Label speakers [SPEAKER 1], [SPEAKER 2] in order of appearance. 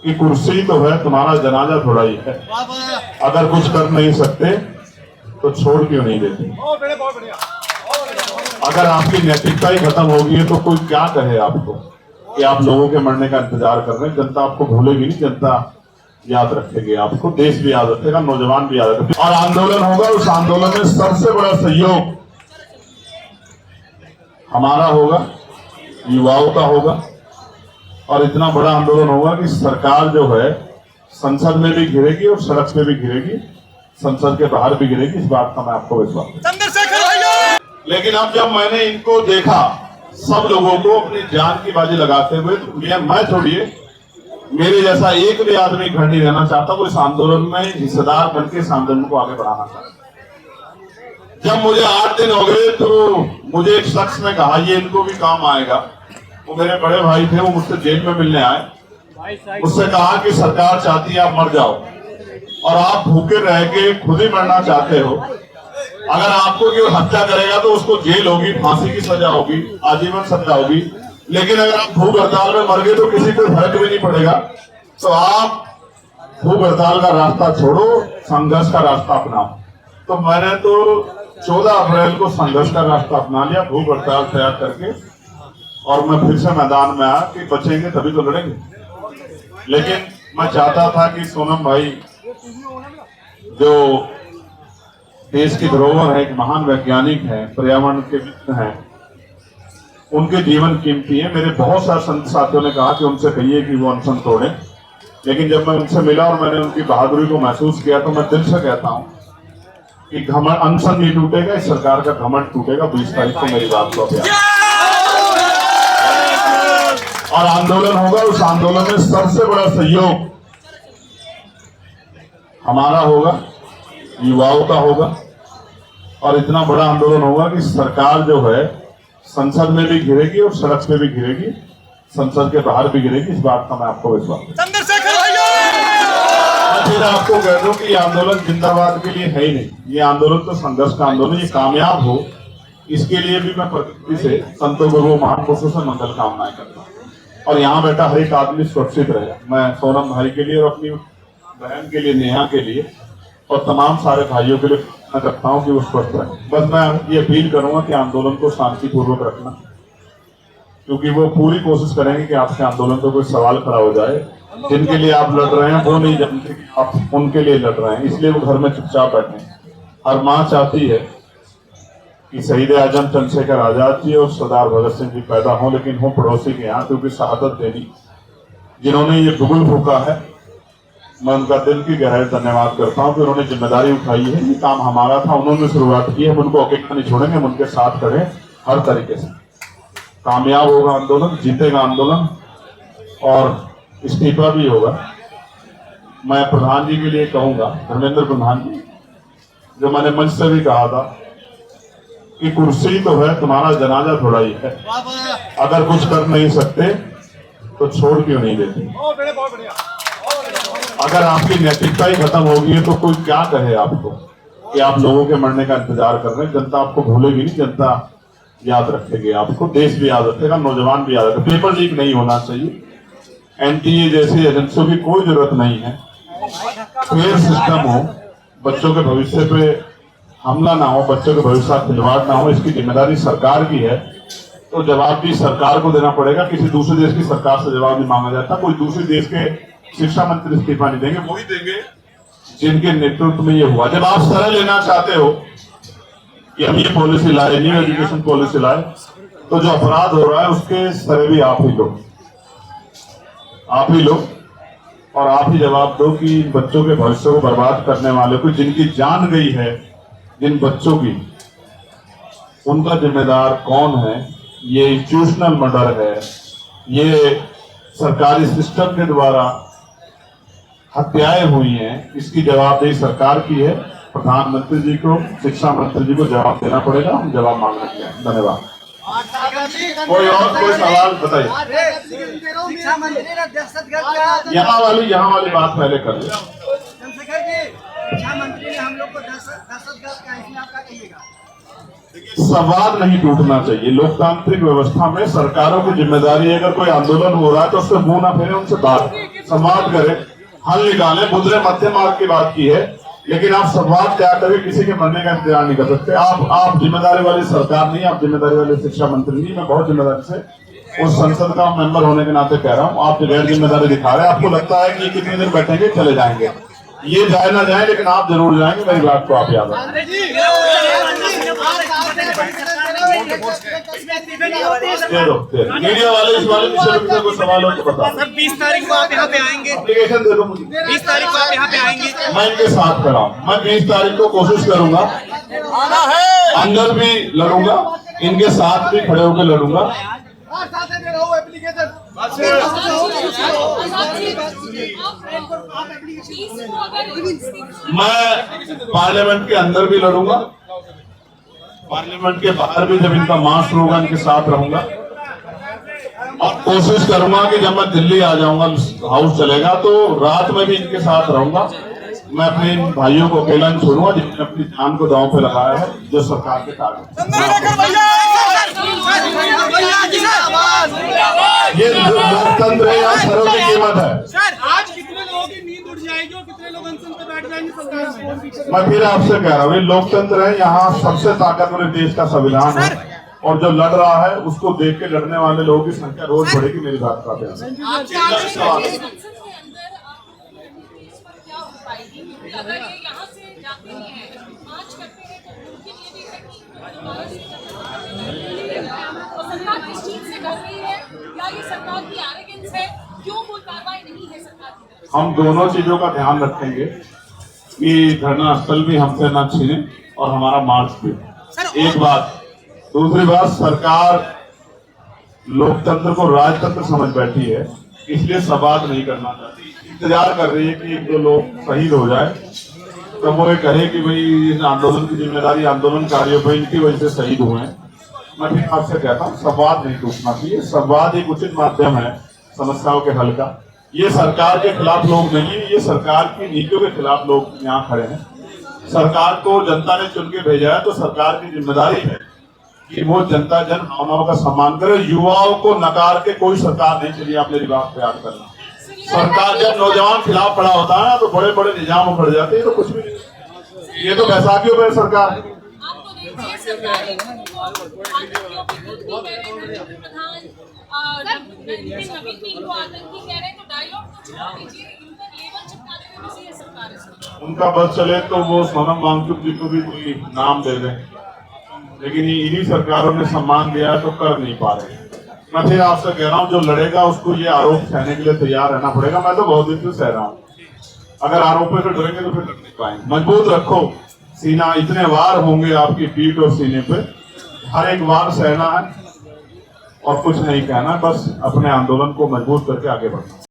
[SPEAKER 1] कि कुर्सी तो है, तुम्हारा जनाजा थोड़ा ही है। अगर कुछ कर नहीं सकते तो छोड़ क्यों नहीं देते? अगर आपकी नैतिकता ही खत्म होगी तो कोई क्या कहे आपको कि आप लोगों के मरने का इंतजार कर रहे हैं। जनता आपको भूलेगी नहीं, जनता याद रखेगी आपको, देश भी याद रखेगा, नौजवान भी याद रखेगा। और आंदोलन होगा, उस आंदोलन में सबसे बड़ा सहयोग हमारा होगा, युवाओं का होगा। और इतना बड़ा आंदोलन होगा कि सरकार जो है संसद में भी घिरेगी और सड़क पे भी घिरेगी, संसद के बाहर भी घिरेगी। इस बात का मैं आपको विश्वास है। लेकिन अब जब मैंने इनको देखा, सब लोगों को अपनी जान की बाजी लगाते हुए, तो मैं छोड़िए, मेरे जैसा एक भी आदमी घर नहीं रहना चाहता। वो इस आंदोलन में हिस्सेदार बनकर इस आंदोलन को आगे बढ़ाना चाहता। जब मुझे 8 दिन हो गए तो मुझे एक शख्स ने कहा ये इनको भी काम आएगा। वो मेरे बड़े भाई थे, वो मुझसे जेल में मिलने आए। मुझसे कहा कि सरकार चाहती है आप मर जाओ और आप भूखे रह के खुद ही मरना चाहते हो। अगर आपको कोई हत्या करेगा तो उसको जेल होगी, फांसी की सजा होगी, आजीवन सजा होगी। लेकिन अगर आप भूख हड़ताल में मर गए तो किसी को फर्क भी नहीं पड़ेगा। तो आप भूख हड़ताल का रास्ता छोड़ो, संघर्ष का रास्ता अपनाओ। तो मैंने तो 14 अप्रैल को संघर्ष का रास्ता अपना लिया, भूख हड़ताल तैयार करके, और मैं फिर से मैदान में आया कि बचेंगे तभी तो लड़ेंगे। लेकिन मैं चाहता था कि सोनम भाई जो देश की धरोहर है, एक महान वैज्ञानिक है, पर्यावरण के विद हैं, उनके जीवन कीमती है। मेरे बहुत सारे संत साथियों ने कहा कि उनसे कहिए कि वो अनशन तोड़े। लेकिन जब मैं उनसे मिला और मैंने उनकी बहादुरी को महसूस किया तो मैं दिल से कहता हूं कि घमंड, अनशन नहीं टूटेगा, इस सरकार का घमंड टूटेगा। 20 तारीख को मेरी बात को और आंदोलन होगा, उस आंदोलन में सबसे बड़ा सहयोग हमारा होगा, युवाओं का होगा। और इतना बड़ा आंदोलन होगा कि सरकार जो है संसद में भी घिरेगी और सड़क पे भी घिरेगी, संसद के बाहर भी घिरेगी। इस बात का मैं आपको विश्वास है। फिर आपको कह दूं कि ये आंदोलन जिंदाबाद के लिए है ही नहीं, ये आंदोलन तो संघर्ष का आंदोलन। ये कामयाब हो इसके लिए भी मैं प्रकृति से, संतों गुरुओं महापुरुषों से मंगल कामनाएं करता हूँ। और यहाँ बैठा हर एक आदमी सुरक्षित रहे। मैं सोनम भाई के लिए और अपनी बहन के लिए, नेहा के लिए और तमाम सारे भाइयों के लिए मैं करता हूँ कि वो स्वस्थ रहे। बस मैं ये अपील करूंगा कि आंदोलन को शांतिपूर्वक रखना, क्योंकि वो पूरी कोशिश करेंगे कि आपके आंदोलन पर कोई सवाल खड़ा हो जाए। जिनके लिए आप लड़ रहे हैं वो नहीं जानते कि आप उनके लिए लड़ रहे हैं, इसलिए वो घर में चुपचाप बैठे। हर माँ चाहती है कि शहीद आजम चंद्रशेखर आजाद जी और सरदार भगत सिंह जी पैदा हों, लेकिन हो पड़ोसी के यहाँ, क्योंकि शहादत देनी जिन्होंने ये बुगुल फूका है। मैं उनका दिल की गहराई धन्यवाद करता हूँ कि उन्होंने जिम्मेदारी उठाई है। ये काम हमारा था, उन्होंने शुरुआत की है, हम उनको अकेला नहीं छोड़ेंगे, हम उनके साथ खड़े हर तरीके से। कामयाब होगा आंदोलन, जीतेगा आंदोलन और इस्तीफा भी होगा। मैं प्रधान जी के लिए कहूंगा, धर्मेंद्र प्रधान जी, जो मैंने मंच से भी कहा था कि कुर्सी तो है, तुम्हारा जनाजा थोड़ा ही है। अगर कुछ कर नहीं सकते तो छोड़ क्यों नहीं देते? अगर आपकी नैतिकता ही खत्म होगी तो कोई क्या कहे आपको कि आप लोगों के मरने का इंतजार कर रहे हैं। जनता आपको भूलेगी नहीं, जनता याद रखेगी आपको, देश भी याद रखेगा, नौजवान भी याद रखेगा। पेपर लीक नहीं होना चाहिए, एनटीए जैसी एजेंसियों की कोई जरूरत नहीं है। फेयर सिस्टम हो, बच्चों के भविष्य पे हमला ना हो, बच्चों के भविष्य का खिलवाड़ ना हो, इसकी जिम्मेदारी सरकार की है। तो जवाब भी सरकार को देना पड़ेगा। किसी दूसरे देश की सरकार से जवाब नहीं मांगा जाता। कोई दूसरे देश के शिक्षा मंत्री इस्तीफा नहीं देंगे, वही देंगे जिनके नेतृत्व में ये हुआ। जब आप सरह लेना चाहते हो कि हम ये पॉलिसी लाए, न्यू एजुकेशन पॉलिसी लाए, तो जो अपराध हो रहा है उसके सरह भी आप ही लो, आप ही लो और आप ही जवाब दो कि बच्चों के भविष्य को बर्बाद करने वाले को, जिनकी जान गई है जिन बच्चों की, उनका जिम्मेदार कौन है? ये इंस्टीट्यूशनल मर्डर है, ये सरकारी सिस्टम के द्वारा हत्याएं हुई हैं। इसकी जवाबदेही सरकार की है। प्रधानमंत्री जी को, शिक्षा मंत्री जी को जवाब देना पड़ेगा। हम जवाब मांग रहे हैं। धन्यवाद। कोई और कोई सवाल बताइए। यहाँ वाली बात पहले कर ली।
[SPEAKER 2] चंद्रशेखर जी, शिक्षा मंत्री ने हम लोग को दहशतगर्द का इसमें आपका कहिएगा।
[SPEAKER 1] संवाद नहीं टूटना चाहिए। लोकतांत्रिक व्यवस्था में सरकारों की जिम्मेदारी है, अगर कोई आंदोलन हो रहा है तो उससे मुंह ना फेरे, उनसे बात संवाद करें, हल निकालें। बुद्ध ने मध्य मार्ग की बात की है, लेकिन आप संवाद त्याग करके किसी के मरने का इंतजार नहीं कर सकते। आप जिम्मेदारी वाली सरकार नहीं, आप जिम्मेदारी वाले शिक्षा मंत्री नहीं। मैं बहुत जिम्मेदारी से उस संसद का मेंबर होने के नाते कह रहा हूँ, आप गैर जिम्मेदारी दिखा रहे हैं। आपको लगता है कि ये कितनी देर बैठेंगे, चले जाएंगे। ये जाए ना जाए, लेकिन आप जरूर जाएंगे, मेरी बात को आप याद रखें। मीडिया वाले इस वाले विषय में कोई सवाल हो तो बताओ।
[SPEAKER 2] सर 20 तारीख को आप यहाँ पे आएंगे,
[SPEAKER 1] एप्लीकेशन दे दो मुझे।
[SPEAKER 2] 20 तारीख को आप यहाँ पे आएंगे।
[SPEAKER 1] मैं इनके साथ खड़ा हूँ। मैं 20 तारीख को कोशिश करूंगा, अंदर भी लड़ूंगा, इनके साथ भी खड़े होकर लड़ूंगा। मैं पार्लियामेंट के अंदर भी लड़ूंगा, पार्लियामेंट के बाहर भी जब इनका मार्च होगा इनके साथ रहूंगा, और कोशिश करूंगा कि जब मैं दिल्ली आ जाऊंगा, हाउस चलेगा, तो रात में भी इनके साथ रहूंगा। मैं अपने इन भाइयों को अकेला नहीं छोड़ूंगा जिन्होंने अपनी जान को दांव पे लगाया है, जो सरकार के कार्य। ये लोकतंत्र है, यहाँ सरों की कीमत है।
[SPEAKER 2] सर आज कितने लोगों की नींद उड़ जाएगी और कितने लोग अनशन पे बैठ जाएंगे सरकार में?
[SPEAKER 1] मैं फिर आपसे कह रहा हूँ, ये लोकतंत्र है, यहाँ सबसे ताकतवर देश का संविधान है, और जो लड़ रहा है उसको देख के लड़ने वाले लोगों की संख्या रोज बढ़ेगी। मेरी बात का
[SPEAKER 3] अगर ये यहाँ से जाते नहीं है, मार्च करते हैं, तो उनके लिए भी है कि और सरकार किस चीज से कर रही है, या ये सरकार की एरोगेंस है, क्यों कोई कार्रवाई नहीं है सरकार की तरफ से?
[SPEAKER 1] हम दोनों चीजों का ध्यान रखेंगे कि धरना स्थल भी हमसे न छीने और हमारा मार्च भी। एक बात। दूसरी बात, सरकार लोकतंत्र को राजतंत्र समझ बैठी है, इसलिए संवाद नहीं करना चाहती। इंतजार कर रही है कि एक दो लोग शहीद हो जाए तो वो ये कहे कि भाई इस आंदोलन की जिम्मेदारी आंदोलनकारियों पर, इनकी वजह से शहीद हुए हैं। मैं फिर आपसे कहता हूँ, संवाद नहीं टूटना चाहिए। संवाद एक उचित माध्यम है समस्याओं के हल का। ये सरकार के खिलाफ लोग नहीं है, ये सरकार की नीतियों के खिलाफ लोग यहाँ खड़े हैं। सरकार को जनता ने चुन के भेजा है, तो सरकार की जिम्मेदारी है कि वो जनता जन भावनाओं का सम्मान करे। युवाओं को नकार के कोई सरकार नहीं चली। आप मेरी बात पे याद करना। सरकार जब नौजवान खिलाफ खड़ा होता है ना, तो बड़े बड़े निजाम उखड़ जाते हैं, तो कुछ भी नहीं। ये तो बैसाखियों पर सरकार।
[SPEAKER 3] आपको देखिए सरकारी आतंकियों की खुद भी कह रहे हैं, धर्मेंद्र प्रधान नवीन भी इनको आतंकी कह रहे हैं, तो डायलॉग तो छोड़ दीजिए, इनका लेवल चिपकाने में बिजी है सरकार इसमें।
[SPEAKER 1] उनका बस चले तो वो सोनम वांगचुक जी को भी कोई नाम दे दें, लेकिन इन्हीं सरकारों ने सम्मान दिया है तो कर नहीं पा रहे। मैं फिर आपसे कह रहा हूँ, जो लड़ेगा उसको ये आरोप सहने के लिए तैयार रहना पड़ेगा। मैं तो बहुत दिन से सह रहा हूँ। अगर आरोपों से डरेंगे तो फिर लड़ नहीं पाएंगे। मजबूत रखो सीना, इतने वार होंगे आपकी पीठ और सीने पे, हर एक वार सहना है और कुछ नहीं कहना, बस अपने आंदोलन को मजबूत करके आगे बढ़ना।